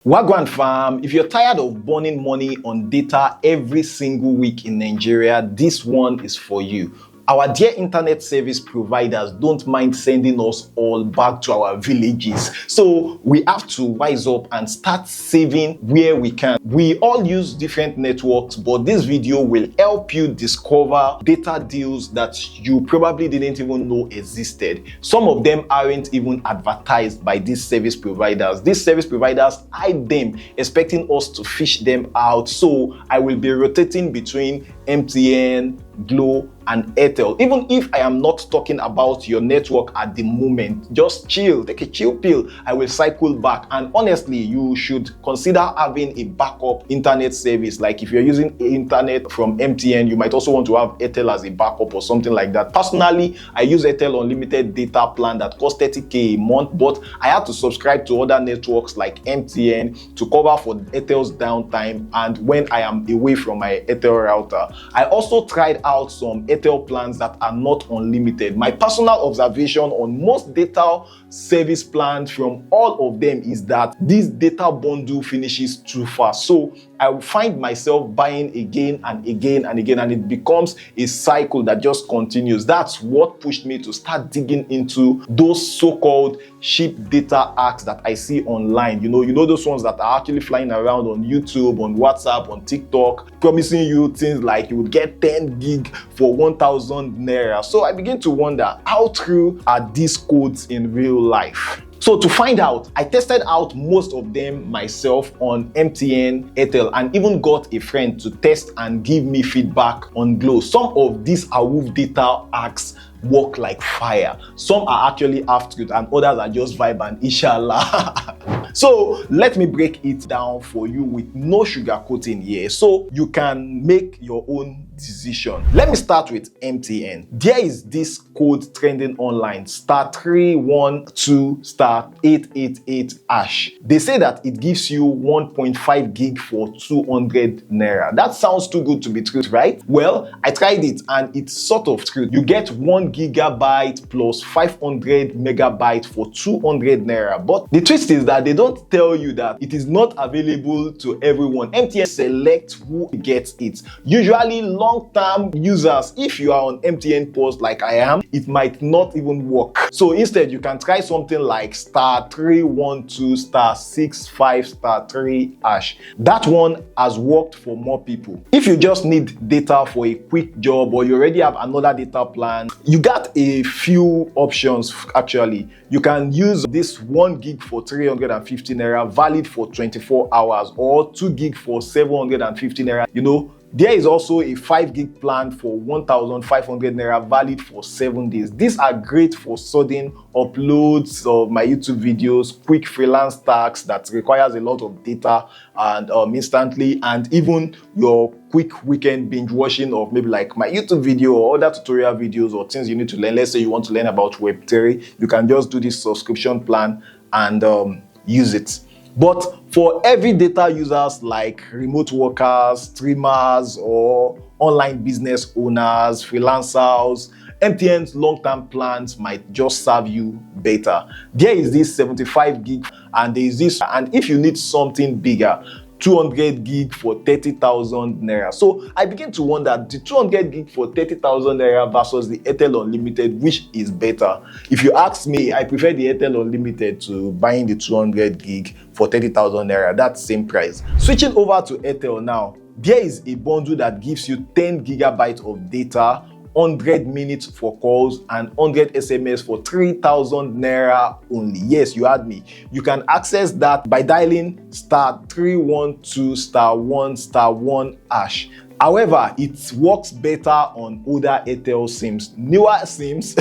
Wagwan fam, if you're tired of burning money on data every single week in Nigeria, this one is for you. Our dear internet service providers don't mind sending us all back to our villages. So we have to wise up and start saving where we can. We all use different networks, but this video will help you discover data deals that you probably didn't even know existed. Some of them aren't even advertised by these service providers. These service providers hide them, expecting us to fish them out. So I will be rotating between MTN, Glo, and Airtel. Even if I am not talking about your network at the moment, just chill, take a chill pill. I will cycle back. And honestly, you should consider having a backup internet service. Like if you're using internet from MTN, you might also want to have Airtel as a backup or something like that. Personally, I use Airtel unlimited data plan that costs 30k a month, but I had to subscribe to other networks like MTN to cover for Airtel's downtime and when I am away from my Airtel router. I also tried out some Airtel plans that are not unlimited. My personal observation on most data service plans from all of them is that this data bundle finishes too fast. So I will find myself buying again and again and again, and it becomes a cycle that just continues. That's what pushed me to start digging into those so-called cheap data hacks that I see online. You know those ones that are actually flying around on YouTube, on WhatsApp, on TikTok, promising you things like you would get 10 gig for 1,000 naira. So I begin to wonder, how true are these codes in real life? So to find out, I tested out most of them myself on MTN, Airtel, and even got a friend to test and give me feedback on Glo. Some of these awoof data hacks work like fire. Some are actually half truth and others are just vibe and inshallah. So let me break it down for you with no sugarcoating here so you can make your own decision. Let me start with MTN. There is this code trending online, *312*888#. They say that it gives you 1.5 gig for 200 naira. That sounds too good to be true, right? Well, I tried it and it's sort of true. You get 1 gigabyte plus 500 megabytes for 200 naira. But the twist is that they don't tell you that it is not available to everyone. MTN selects who gets it. Usually long-term users, if you are on MTN Pulse like I am, it might not even work. So instead, you can try something like *312*65*3#. That one has worked for more people. If you just need data for a quick job or you already have another data plan, you got a few options actually. You can use this 1 gig for 350 naira, valid for 24 hours, or 2 gig for 750 naira. There is also a 5 gig plan for 1,500 naira, valid for 7 days. These are great for sudden uploads of my YouTube videos, quick freelance tasks that requires a lot of data and instantly, and even your quick weekend binge watching of maybe like my YouTube video or other tutorial videos or things you need to learn. Let's say you want to learn about Web3, you can just do this subscription plan and use it. But for every data users like remote workers, streamers, or online business owners, freelancers, MTN's long-term plans might just serve you better. There is this 75 gig and there is this, and if you need something bigger, 200 gig for 30,000 naira. So I begin to wonder, the 200 gig for 30,000 naira versus the Airtel Unlimited, which is better? If you ask me, I prefer the Airtel Unlimited to buying the 200 gig for 30,000 naira. That's same price. Switching over to Airtel now, there is a bundle that gives you 10 gigabytes of data, 100 minutes for calls, and 100 SMS for 3,000 naira only. Yes, you heard me. You can access that by dialing *312*1*1#. However, it works better on older Airtel SIMs. Newer SIMs,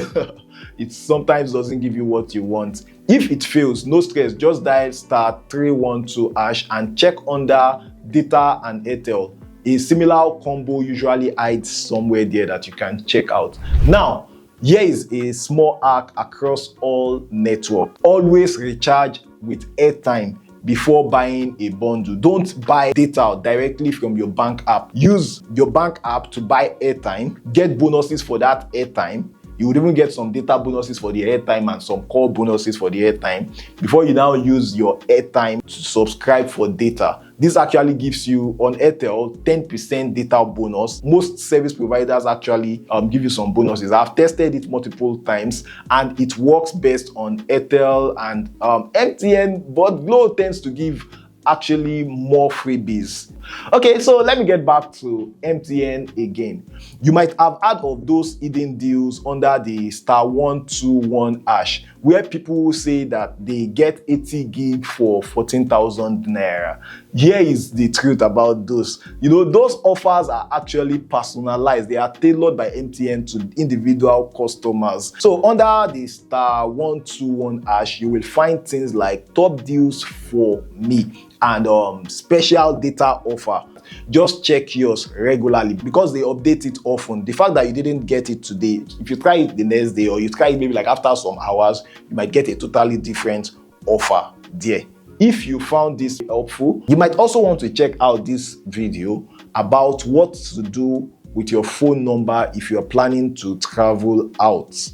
it sometimes doesn't give you what you want. If it fails, no stress, just dial *312# and check under data and Airtel. A similar combo usually hides somewhere there that you can check out. Now, here is a small hack across all networks. Always recharge with airtime before buying a bundle. Don't buy data directly from your bank app. Use your bank app to buy airtime, get bonuses for that airtime, You would even get some data bonuses for the airtime and some call bonuses for the airtime before you now use your airtime to subscribe for data. This actually gives you on Airtel 10% data bonus. Most service providers actually give you some bonuses. I've tested it multiple times and it works best on Airtel and MTN, but Glo tends to give actually more freebies. Okay, so let me get back to MTN again. You might have heard of those hidden deals under the *121# where people say that they get 80 gig for 14,000 naira. Here is the truth about those. Those offers are actually personalized. They are tailored by MTN to individual customers. So under the *121#, you will find things like top deals for me and special data offer. Just check yours regularly because they update it often. The fact that you didn't get it today, if you try it the next day or you try it maybe like after some hours, you might get a totally different offer there. If you found this helpful, you might also want to check out this video about what to do with your phone number if you're planning to travel out.